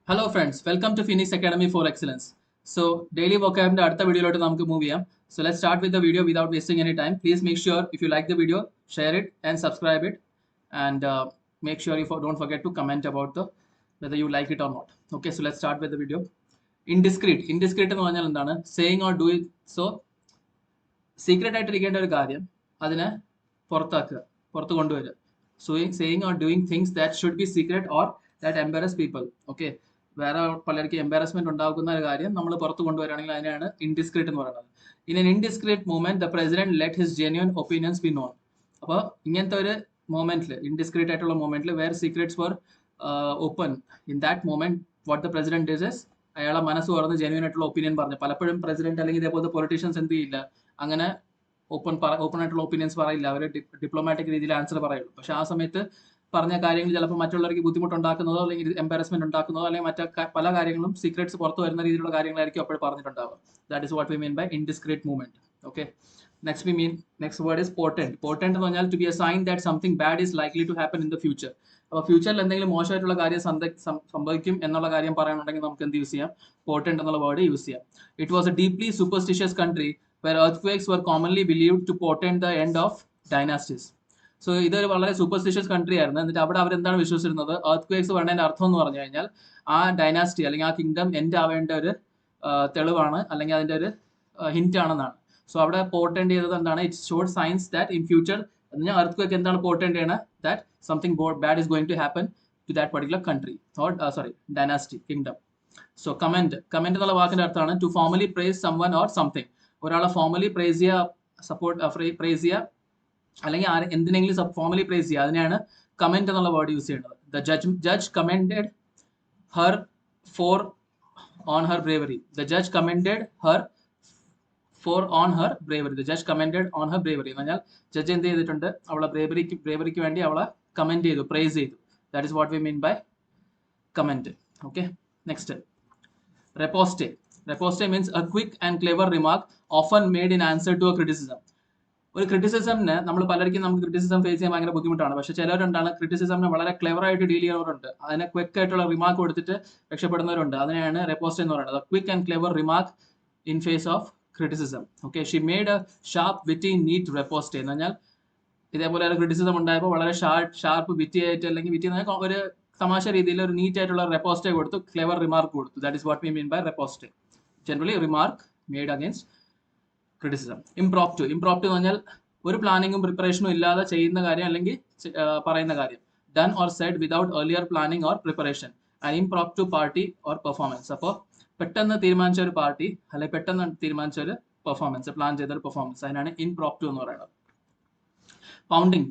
Hello friends, welcome to Phoenix Academy for Excellence. So daily vocab അടുത്ത വീഡിയോയിലോട്ട് നമുക്ക് move ചെയ്യാം. So let's start with the video without wasting any time. Please make sure if you like the video, share it and subscribe it, and make sure you don't forget to comment about the whether you like it or not. Okay, so let's start with the video. Indiscreet എന്ന് പറഞ്ഞാൽ എന്താണ്? Saying or doing so secret ആയിട്ടിരിക്കേണ്ട ഒരു കാര്യം അതിനെ പുറത്ത് കൊണ്ടുവരിക. Saying or doing things that should be secret or that embarrass people. Okay, വേറെ പലർക്ക് എംബാരസ്മെന്റ് ഉണ്ടാക്കുന്ന ഒരു കാര്യം നമ്മൾ പുറത്ത് കൊണ്ടുവരികയാണെങ്കിൽ അതിനാണ് ഇൻഡിസ്ക്രീറ്റ് എന്ന് പറയുന്നത്. In an indiscreet movement the president let his genuine opinions be known. അപ്പോൾ ഇങ്ങനത്തെ ഒരു മൊമെന്റിൽ, ഇൻഡിസ്ക്രീറ്റ് ആയിട്ടുള്ള മൊമെന്റിൽ where secrets for open in that moment what the president is അയാളെ മനസ്സ് തുറന്ന് ജെന്യൂൻ ആയിട്ടുള്ള ഒപ്പീനിയൻ പറഞ്ഞു. പലപ്പോഴും പ്രസിഡന്റ് അല്ലെങ്കിൽ ഇതേപോലത്തെ പൊളിറ്റീഷ്യൻസ് എന്ത് ചെയ്യില്ല, അങ്ങനെ ഓപ്പൺ ആയിട്ടുള്ള ഒപ്പീനിയൻസ് പറയില്ല. അവർ ഡിപ്ലോമാറ്റിക് രീതിയിൽ ആൻസർ പറയുള്ളൂ. പക്ഷെ ആ സമയത്ത് പറഞ്ഞ കാര്യങ്ങൾ ചിലപ്പോൾ മറ്റുള്ളവർക്ക് ബുദ്ധിമുട്ടുണ്ടാക്കുന്നതോ അല്ലെങ്കിൽ എംബാരസ്മെന്റ് ഉണ്ടാക്കുന്നതോ അല്ലെങ്കിൽ മറ്റു പല കാര്യങ്ങളും സീക്രറ്റ്സ് പുറത്തു വരുന്ന രീതിയിലുള്ള കാര്യങ്ങളായിരിക്കും അപ്പോൾ പറഞ്ഞിട്ടുണ്ടാവുക. That is what we mean by indiscreet movement. Okay, next word is portend. Portend എന്ന് പറഞ്ഞാൽ to be a sign that something bad is likely to happen in the future. അപ്പോൾ ഫ്യൂച്ചറിൽ എന്തെങ്കിലും മോശമായിട്ടുള്ള കാര്യം സംഭവിക്കും എന്നുള്ള കാര്യം പറയാനുണ്ടെങ്കിൽ നമുക്ക് എന്ത് യൂസ് ചെയ്യാം? പോർട്ടൻഡ് എന്നുള്ള വേർഡ് യൂസ് ചെയ്യാം. It was A deeply superstitious country where earthquakes were commonly believed to portend the end of dynasties. So ഇതൊരു വളരെ സൂപ്പർസ്റ്റിഷ്യസ് കൺട്രി ആയിരുന്നു. എന്നിട്ട് അവിടെ അവരെന്താണ് വിശ്വസിച്ചിരുന്നത്? earthquakes പറഞ്ഞതിന്റെ അർത്ഥം എന്ന് പറഞ്ഞു കഴിഞ്ഞാൽ ആ ഡൈനാസ്റ്റി അല്ലെങ്കിൽ ആ കിങ്ഡം എൻഡ് ആവേണ്ട ഒരു തെളിവാണ് അല്ലെങ്കിൽ അതിന്റെ ഒരു ഹിന്റ് ആണെന്നാണ്. സോ അവിടെ പോർട്ടൻഡ് ചെയ്തത് എന്താണ്? It showed signs that in future earthquake എന്താണ് പോർട്ടൻഡ് ചെയ്യണത്? That something bad is going to happen to that particular country or dynasty kingdom. So commend എന്നുള്ള വാക്കിന്റെ അർത്ഥമാണ് to formally praise someone or something. ഒരാളെ formally praise ചെയ്യുക, praise ചെയ്യുക അല്ലെങ്കിൽ എന്തിനെങ്കിലും ഫോർമലി പ്രൈസ് ചെയ്യുക, അതിനെയാണ് കമന്റ് എന്നുള്ള വേർഡ് യൂസ് ചെയ്യേണ്ടത്. The judge commended her for on her bravery. The judge commended her for on her bravery. The judge commended on her bravery എന്ന് പറഞ്ഞാൽ ജഡ്ജ് എന്ത് ചെയ്തിട്ടുണ്ട്? അവളെ ബ്രേവറിക്ക് വേണ്ടി അവളെ കമന്റ് ചെയ്തു, പ്രൈസ് ചെയ്തു. That is what we mean by comment. Okay, next reposte. Reposte means a quick and clever remark often made in answer to a criticism. ഒരു ക്രിറ്റിസിസമിന് നമുക്ക് ക്രിറ്റിസിസം ഫേസ് ചെയ്യാൻ ഭയങ്കര ബുദ്ധിമുട്ടാണ്. പക്ഷെ ചിലരുണ്ടാണ് ക്രിറ്റിസിസമിനെ വളരെ ക്ലെവർ ആയിട്ട് ഡീൽ ചെയ്യുന്നവരുണ്ട്. അതിനെ ക്വിക്ക് ആയിട്ടുള്ള റിമാർക്ക് കൊടുത്തിട്ട് രക്ഷപ്പെടുന്നവരുണ്ട്. അതിനെയാണ് റെപ്പോസ്റ്റ് എന്ന് പറയുന്നത്. Quick and clever remark in face of criticism. Okay, she made a sharp witty neat riposte എന്ന് പറഞ്ഞാൽ ഇതേപോലെ ഒരു ക്രിറ്റിസിസം ഉണ്ടായപ്പോൾ വളരെ ഷാർപ്പ് വിറ്റി ആയിട്ട് അല്ലെങ്കിൽ വിറ്റി ഒരു തമാശ രീതിയിൽ ഒരു നീറ്റ് ആയിട്ടുള്ള റെപ്പോസ്റ്റേ കൊടുത്തു, ക്ലെവർ റിമാർക്ക് കൊടുത്തു. That is what we mean by riposte. Generally remark made against criticism. Impromptu എന്ന് പറഞ്ഞാൽ ഒരു പ്ലാനിങ്ങും പ്രിപ്പറേഷനും ഇല്ലാതെ ചെയ്യുന്ന കാര്യം അല്ലെങ്കിൽ പറയുന്ന കാര്യം. Done or said without earlier planning or preparation. An impromptu party or performance. അപ്പോൾ പെട്ടെന്ന് തീരുമാനിച്ച ഒരു പാർട്ടി അല്ലെങ്കിൽ പെട്ടെന്ന് തീരുമാനിച്ച ഒരു പെർഫോമൻസ്, പ്ലാൻ ചെയ്ത ഒരു പെർഫോമൻസ്, അതിനാണ് ഇംപ്രോപ്റ്റു എന്ന് പറയുന്നത്.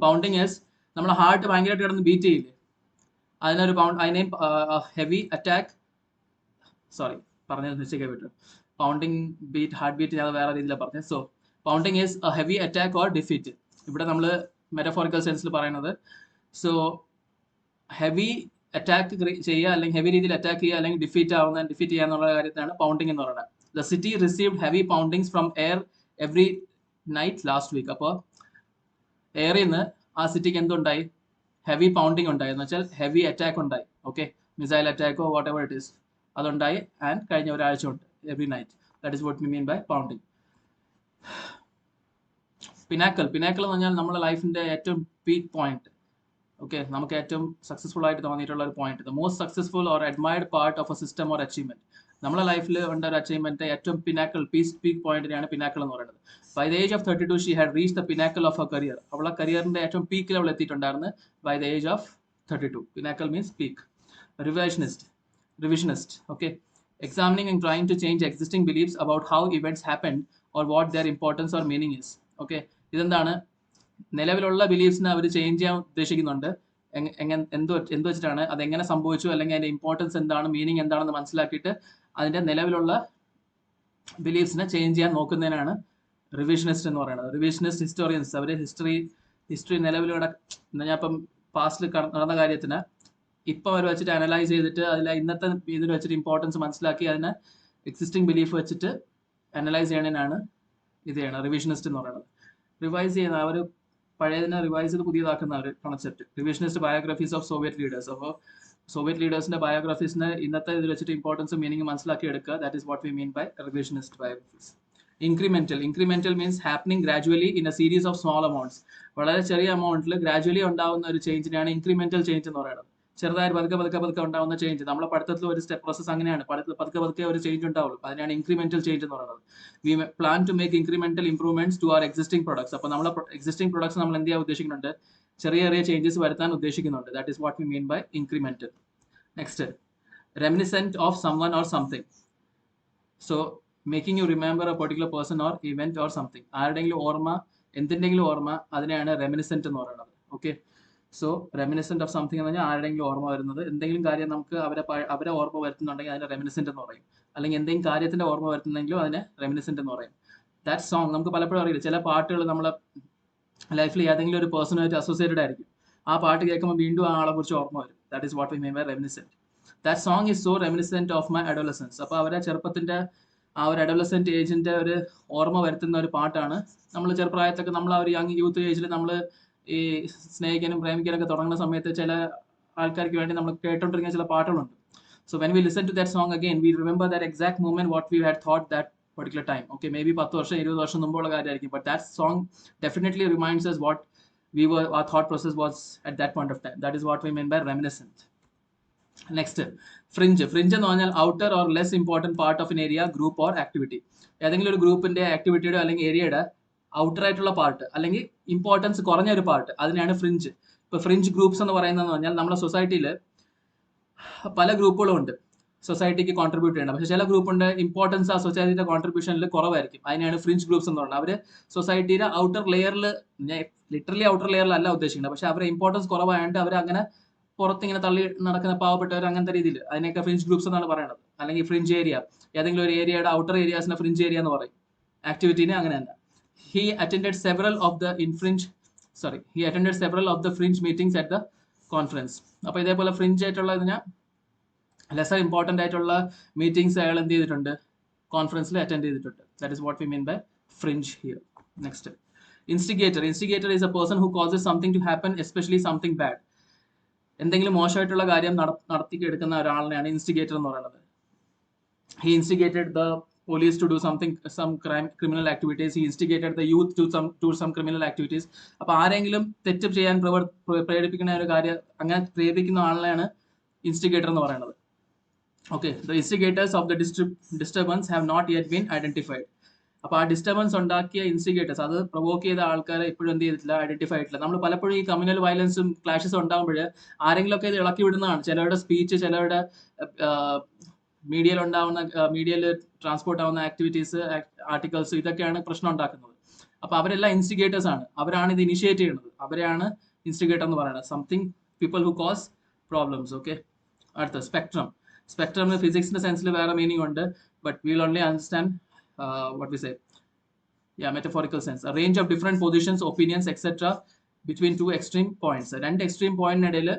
പൗണ്ടിങ് ഈസ് നമ്മുടെ ഹാർട്ട് ഭയങ്കരമായിട്ട് കിടന്ന് ബീറ്റ് ചെയ്യില്ലേ, അതിനൊരു അതിനെയും ഹെവി അറ്റാക്ക്, പറഞ്ഞത് മിസ്റ്റേക്ക് പറ്റും. പൗണ്ടിങ് ഹാർട്ട് ബീറ്റ് ഞാൻ വേറെ രീതിയിലാണ് പറഞ്ഞത്. So pounding is A heavy attack or defeat. ഇവിടെ നമ്മൾ മെറ്റഫോറിക്കൽ സെൻസിൽ പറയുന്നത്. സോ ഹെവി അറ്റാക്ക് ചെയ്യുക അല്ലെങ്കിൽ ഹെവി രീതിയിൽ അറ്റാക്ക് ചെയ്യുക അല്ലെങ്കിൽ ഡിഫീറ്റ് ചെയ്യുക എന്നുള്ള കാര്യത്തിനാണ് പൗണ്ടിങ് എന്ന് പറയുന്നത്. The city received heavy poundings from air every night last week. അപ്പോൾ എയറിൽ നിന്ന് ആ സിറ്റിക്ക് എന്തുണ്ടായി? ഹെവി പൗണ്ടിങ് ഉണ്ടായി എന്ന് വെച്ചാൽ ഹെവി അറ്റാക്ക് ഉണ്ടായി. ഓക്കെ, മിസൈൽ അറ്റാക്കോ വാട്ട് എവർ ഇറ്റ് ഈസ് അതുണ്ടായി. ആൻഡ് കഴിഞ്ഞ ഒരാഴ്ച ഉണ്ട് every night. That is what we mean by pounding. Pinnacle എന്ന് പറഞ്ഞാൽ നമ്മുടെ ലൈഫിന്റെ ഏറ്റവും പീക്ക് പോയിന്റ്. ഓക്കെ, നമുക്ക് ഏറ്റവും സക്സസ്ഫുൾ ആയിട്ട് തോന്നിയിട്ടുള്ള ഒരു point. The most successful or admired part of A system or achievement. നമ്മുടെ ലൈഫിൽ ഉണ്ട ഒരു അച്ചീവ്മെന്റ് ഏറ്റവും പീക്ക് പോയിന്റിനെയാണ് പിനാക്കിൾ എന്ന് പറയുന്നത്. By the age of 32 she had reach the pinnacle of her career. അവളെ കരിയറിന്റെ ഏറ്റവും പീക്കിൽ അവൾ എത്തിയിട്ടുണ്ടായിരുന്നു by the age of 32. Pinnacle means peak. Revisionist. Okay, examining and trying to change existing beliefs about how events happened or what their importance or meaning is. Okay, ഇതെന്താണ്? നിലവിലുള്ള ബിലീഫ്സിനെ അവർ change ചെയ്യാൻ ഉദ്ദേശിക്കുന്നുണ്ട്. എന്ത് വെച്ചിട്ടാണ് അതെങ്ങനെ സംഭവിച്ചു അല്ലെങ്കിൽ അതിന്റെ ഇമ്പോർട്ടൻസ് എന്താണ്, മീനിങ് എന്താണെന്ന് മനസ്സിലാക്കിയിട്ട് അതിന്റെ നിലവിലുള്ള ബിലീഫ്സിനെ ചേഞ്ച് ചെയ്യാൻ നോക്കുന്നതിനാണ് റിവിഷനിസ്റ്റ് എന്ന് പറയുന്നത്. റിവിഷനിസ്റ്റ് ഹിസ്റ്റോറിയൻസ് അവർ ഹിസ്റ്ററി നിലവിലൂടെ ഞാൻ ഇപ്പം പാസ്റ്റിൽ നടന്ന കാര്യത്തിന് ഇപ്പം അവർ വെച്ചിട്ട് അനലൈസ് ചെയ്തിട്ട് അതിൽ ഇന്നത്തെ ഇതിൽ വെച്ചിട്ട് ഇമ്പോർട്ടൻസ് മനസ്സിലാക്കി അതിനെ എക്സിസ്റ്റിംഗ് ബിലീഫ് വെച്ചിട്ട് അനലൈസ് ചെയ്യണതിനാണ് ഇത് ചെയ്യണം റിവിഷനിസ്റ്റ് എന്ന് പറയുന്നത്. റിവൈസ് ചെയ്യുന്ന അവർ പഴയതിനെ റിവൈസ് ചെയ്ത് പുതിയതാക്കുന്ന ഒരു concept. Revisionist biographies of Soviet leaders. അപ്പോൾ സോവിയറ്റ് ലീഡേഴ്സിന്റെ ബയോഗ്രഫീസിന് ഇന്നത്തെ ഇതിൽ വെച്ചിട്ട് ഇമ്പോർട്ടൻസ് മീനിങ് മനസ്സിലാക്കി എടുക്കുക. That is what we mean by revisionist biographies. Incremental means happening gradually in a series of small amounts. വളരെ ചെറിയ അമൗണ്ടിൽ ഗ്രാജുവലി ഉണ്ടാവുന്ന ഒരു ചേഞ്ചിനെയാണ് ഇൻക്രിമെന്റൽ ചേഞ്ച് എന്ന് പറയുന്നത്. ചെറുതായി പതുക്കെ ഉണ്ടാവുന്ന ചേഞ്ച്. നമ്മുടെ പഠിത്തത്തിൽ ഒരു സ്റ്റെപ്പ് പ്രോസസ് അങ്ങനെയാണ്. പതുക്കെ ഒരു ചേഞ്ച് ഉണ്ടാവുള്ളൂ. അതിനാണ് ഇൻക്രിമെന്റൽ ചേഞ്ച് എന്ന് പറയുന്നത്. We plan to make incremental improvements to our existing products. അപ്പോൾ നമ്മുടെ എക്സിസ്റ്റിംഗ് പ്രൊഡക്ട്സ് നമ്മൾ എന്ത് ചെയ്യാൻ ഉദ്ദേശിക്കുന്നുണ്ട്? ചെറിയ ചേഞ്ചസ് വരുത്താൻ ഉദ്ദേശിക്കുന്നുണ്ട്. That is what we mean by incremental. Next, reminiscent of someone or something. So making you remember a particular person or event or something. ആരുടെയെങ്കിലും ഓർമ്മ, എന്തിൻ്റെങ്കിലും ഓർമ്മ, അതിനെയാണ് റെമിനിസെന്റ് എന്ന് പറയുന്നത്. Okay, so reminiscent of something എന്ന് പറഞ്ഞാൽ ആരുടെയെങ്കിലും ഓർമ്മ വരുന്നത്. എന്തെങ്കിലും കാര്യം നമുക്ക് അവരെ ഓർമ്മ വരുത്തുന്നുണ്ടെങ്കിൽ അതിനെ റെമിനിസെന്റ് എന്ന് പറയും. അല്ലെങ്കിൽ എന്തെങ്കിലും കാര്യത്തിന്റെ ഓർമ്മ വരുത്തുന്നെങ്കിലും അതിനെ റെമിനിസെന്റ് എന്ന് പറയും. ദാറ്റ് സോങ് നമുക്ക് പലപ്പോഴും അറിയില്ല. ചില പാട്ടുകൾ നമ്മളെ ലൈഫിൽ ഏതെങ്കിലും ഒരു പേഴ്സണുമായിട്ട് അസോസിയേറ്റഡ് ആയിരിക്കും. ആ പാട്ട് കേൾക്കുമ്പോൾ വീണ്ടും ആ ആളെ കുറിച്ച് ഓർമ്മ വരും. That is what we mean by reminiscent. That song is so reminiscent of my adolescence. അപ്പോൾ അവരെ ചെറുപ്പത്തിന്റെ ആ ഒരു അഡോലസെന്റ് ഏജിന്റെ ഒരു ഓർമ്മ വരുത്തുന്ന ഒരു പാട്ടാണ്. നമ്മൾ ചെറുപ്രായത്തൊക്കെ നമ്മൾ ആ ഒരു യങ് യൂത്ത് ഏജിൽ നമ്മൾ ഈ സ്നേഹിക്കാനും പ്രേമിക്കാനൊക്കെ തുടങ്ങുന്ന സമയത്ത് ചില ആൾക്കാർക്ക് വേണ്ടി നമ്മൾ കേട്ടോണ്ടിരിക്കുന്ന ചില പാട്ടുകളുണ്ട്. So when we listen to that song again we remember that exact moment what we had thought that particular time. Okay, maybe 10 വർഷം 20 വർഷം മുമ്പുള്ള കാര്യമായിരിക്കും. But that song definitely reminds us what our thought process was at that point of time. That is what we mean by reminiscent. Next, fringe എന്ന് പറഞ്ഞാൽ outer or less important part of an area, group or activity. ഏതെങ്കിലും ഒരു ഗ്രൂപ്പിന്റെ ആക്ടിവിറ്റിയുടെ അല്ലെങ്കിൽ ഏരിയയുടെ outer ആയിട്ടുള്ള part അല്ലെങ്കിൽ importance കുറഞ്ഞ ഒരു പാർട്ട്, അതിനാണ് ഫ്രിഞ്ച്. ഇപ്പൊ ഫ്രിഞ്ച് ഗ്രൂപ്പ്സ് എന്ന് പറയുന്നത് പറഞ്ഞാൽ നമ്മുടെ സൊസൈറ്റിയിൽ പല ഗ്രൂപ്പുകളും ഉണ്ട് സൊസൈറ്റിക്ക് കോൺട്രിബ്യൂട്ട് ചെയ്യണം. പക്ഷേ ചില ഗ്രൂപ്പുണ്ട് ഇമ്പോർട്ടൻസ് ആ സൊസൈറ്റിയുടെ കോൺട്രിബ്യൂഷനിൽ കുറവായിരിക്കും. അതിനാണ് ഫ്രിഞ്ച് ഗ്രൂപ്പ്സ് എന്ന് പറയുന്നത്. അവർ സൊസൈറ്റിയുടെ ഔട്ടർ ലെയറിൽ, ലിറ്ററലി ഔട്ടർ ലെയറിലല്ല ഉദ്ദേശിക്കുന്നത്, പക്ഷേ അവരുടെ ഇമ്പോർട്ടൻസ് കുറവായതുകൊണ്ട് അവർ അങ്ങനെ പുറത്തിങ്ങനെ തള്ളി നടക്കുന്ന പാവപ്പെട്ടവർ അങ്ങനത്തെ രീതിയിൽ അതിനൊക്കെ ഫ്രിഞ്ച് ഗ്രൂപ്പ്സ് എന്നാണ് പറയുന്നത്. അല്ലെങ്കിൽ ഫ്രിഞ്ച് ഏരിയ, ഏതെങ്കിലും ഒരു ഏരിയയുടെ ഔട്ടർ ഏരിയാസിനെ ഫ്രിഞ്ച് ഏരിയ എന്ന് പറയും. ആക്ടിവിറ്റീനെ അങ്ങനെ തന്നെ. He attended several of the fringe meetings at the conference. അപ്പോൾ ഇതേപോലെ ഫ്രിഞ്ച് ആയിട്ടുള്ള ഇതിനെ ലെസർ ഇമ്പോർട്ടൻ്റ് ആയിട്ടുള്ള മീറ്റിംഗ്സ് അയാൾ എന്ത് ചെയ്തിട്ടുണ്ട്? കോൺഫറൻസിൽ അറ്റൻഡ് ചെയ്തിട്ടുണ്ട്. That is what we mean by fringe here. Next, instigator is a person who causes something to happen, especially something bad. എന്തെങ്കിലും മോശമായിട്ടുള്ള കാര്യം നടത്തിയെടുക്കുന്ന ഒരാളിനെയാണ് ഇൻസ്റ്റിഗേറ്റർ എന്ന് പറയുന്നത്. He instigated the police to do some criminal activities. He instigated the youth to some criminal activities. അപ്പോൾ ആരെങ്കിലും തെറ്റ് ചെയ്യാൻ പ്രേരിപ്പിക്കുന്ന ഒരു കാര്യം, അങ്ങനെ പ്രേരിപ്പിക്കുന്ന ആളിനെയാണ് ഇൻസ്റ്റിഗേറ്റർ എന്ന് പറയുന്നത്. Okay, the instigators of the disturbance have not yet been identified. അപ്പോൾ ആ ഡിസ്റ്റർബൻസ് ഉണ്ടാക്കിയ ഇൻസ്റ്റിഗേറ്റേഴ്സ്, അത് പ്രൊവോക്ക് ചെയ്ത ആൾക്കാരെ ഇപ്പോഴും എന്ത് ചെയ്തിട്ടില്ല, ഐഡന്റിഫൈ ആയിട്ടില്ല. നമ്മൾ പലപ്പോഴും ഈ കമ്മ്യൂണൽ വയലൻസും ക്ലാഷസും ഉണ്ടാകുമ്പോൾ ആരെങ്കിലുമൊക്കെ ഇത് ഇളക്കി വിടുന്നതാണ്. ചിലരുടെ സ്പീച്ച്, ചിലരുടെ മീഡിയയിൽ ട്രാൻസ്പോർട്ട് ആവുന്ന ആക്ടിവിറ്റീസ്, ആർട്ടിക്കിൾസ്, ഇതൊക്കെയാണ് പ്രശ്നം ഉണ്ടാക്കുന്നത്. അപ്പോൾ അവരെല്ലാം ഇൻസ്റ്റിഗേറ്റേഴ്സ് ആണ്. അവരാണ് ഇത് ഇനിഷ്യേറ്റ് ചെയ്യുന്നത്. അവരെയാണ് ഇൻസ്റ്റിഗേറ്റർ എന്ന് പറയുന്നത്. Something people who cause problems. Okay, അടുത്ത സ്പെക്ട്രമിന് ഫിസിക്സിന്റെ സെൻസിൽ വേറെ മീനിങ് ഉണ്ട്. But will only understand what we say, metaphorical sense, a range of different positions, opinions, etc. between two extreme points. രണ്ട് എക്സ്ട്രീം പോയിന്റിനിടയിൽ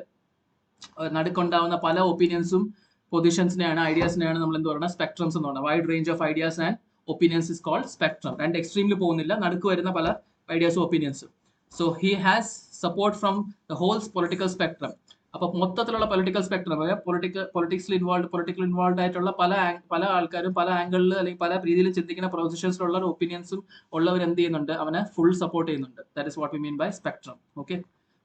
നടുക്കുണ്ടാവുന്ന പല ഒപ്പീനിയൻസും പൊസിഷൻസിനെയാണ്, ഐഡിയാസിനെയാണ് നമ്മൾ എന്ത് പറയുന്നത്, സ്പെക്ട്രംസ് എന്ന് പറയുന്നത്. Wide range of ideas and opinions is called spectrum. രണ്ട് എക്സ്ട്രീമിൽ പോകുന്നില്ല, നടുക്ക് വരുന്ന പല ഐഡിയാസും ഒപ്പീനിയൻസും. So he has support from the whole political spectrum. അപ്പോൾ മൊത്തത്തിലുള്ള പൊളിറ്റിക്കൽ സ്പെക്ട്രം, പൊളിറ്റിക്സിൽ ഇൻവോൾവ് ആയിട്ടുള്ള പല ആൾക്കാരും പല ആംഗിളിൽ അല്ലെങ്കിൽ പല രീതിയിൽ ചിന്തിക്കുന്ന പൊസിഷൻസിലുള്ള ഒപ്പീനിയൻസും ഉള്ളവർ എന്ത് ചെയ്യുന്നുണ്ട്, അവനെ ഫുൾ സപ്പോർട്ട് ചെയ്യുന്നുണ്ട്. That is what we mean by spectrum. Okay,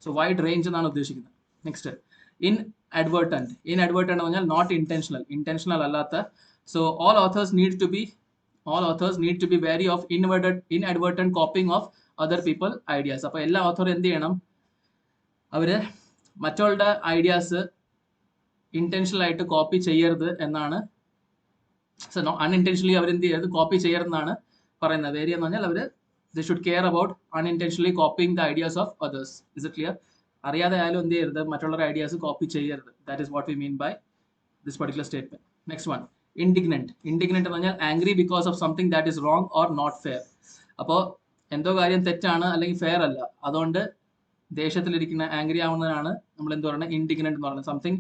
so wide range എന്നാണ് ഉദ്ദേശിക്കുന്നത്. നെക്സ്റ്റ്, ഇൻഅഡ്വെർട്ടന്റ് എന്ന് പറഞ്ഞാൽ നോട്ട് ഇന്റൻഷണൽ അല്ലാത്ത. So all authors need to be wary of inadvertent copying of other people ideas. അപ്പോൾ എല്ലാ ഓഥറും എന്ത് ചെയ്യണം, അവര് മറ്റുള്ള ഐഡിയാസ് ഇന്റൻഷണൽ ആയിട്ട് കോപ്പി ചെയ്യരുത് എന്നാണ്. അൺഇൻറ്റൻഷനലി അവർ എന്ത് ചെയ്യരുത്, കോപ്പി ചെയ്യരുതെന്നാണ് പറയുന്നത്. വേരി എന്ന് പറഞ്ഞാൽ അവര് they should care about unintentionally copying the ideas of others. Is it clear? അറിയാതെ ആയാലും എന്ത് ചെയ്യരുത്, മറ്റുള്ള ഐഡിയാസ് കോപ്പി ചെയ്യരുത്. That is what we mean by this particular statement. Next one, indignant എന്ന് പറഞ്ഞാൽ angry because of something that is wrong or not fair. അപ്പോൾ എന്തോ കാര്യം തെറ്റാണ് അല്ലെങ്കിൽ ഫെയർ അല്ല, അതുകൊണ്ട് ദേഷ്യത്തിലിരിക്കുന്ന ആംഗ്രി ആവുന്നതാണ് നമ്മൾ എന്ത് പറയുന്നത്, ഇൻഡിഗ്നന്റ് എന്ന് പറയുന്നത്. Something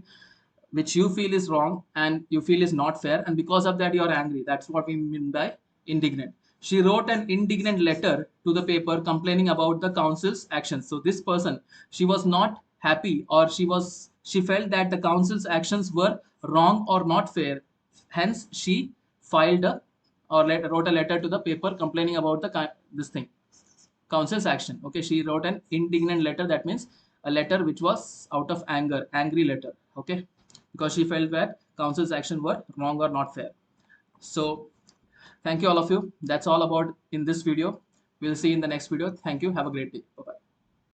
which you feel is wrong and you feel is not fair, and because of that you are angry. That's what we mean by indignant. She wrote an indignant letter to the paper complaining about the council's actions. So this person, she was not happy, or she was She felt that the council's actions were wrong or not fair. Hence, she filed a or wrote a letter to the paper complaining about this thing, council's action. Okay, she wrote an indignant letter. That means a letter which was out of anger, angry letter. Okay, because she felt that council's action were wrong or not fair. So, thank you all of you. That's all about in this video. We'll see in the next video. Thank you. Have a great day. Bye bye.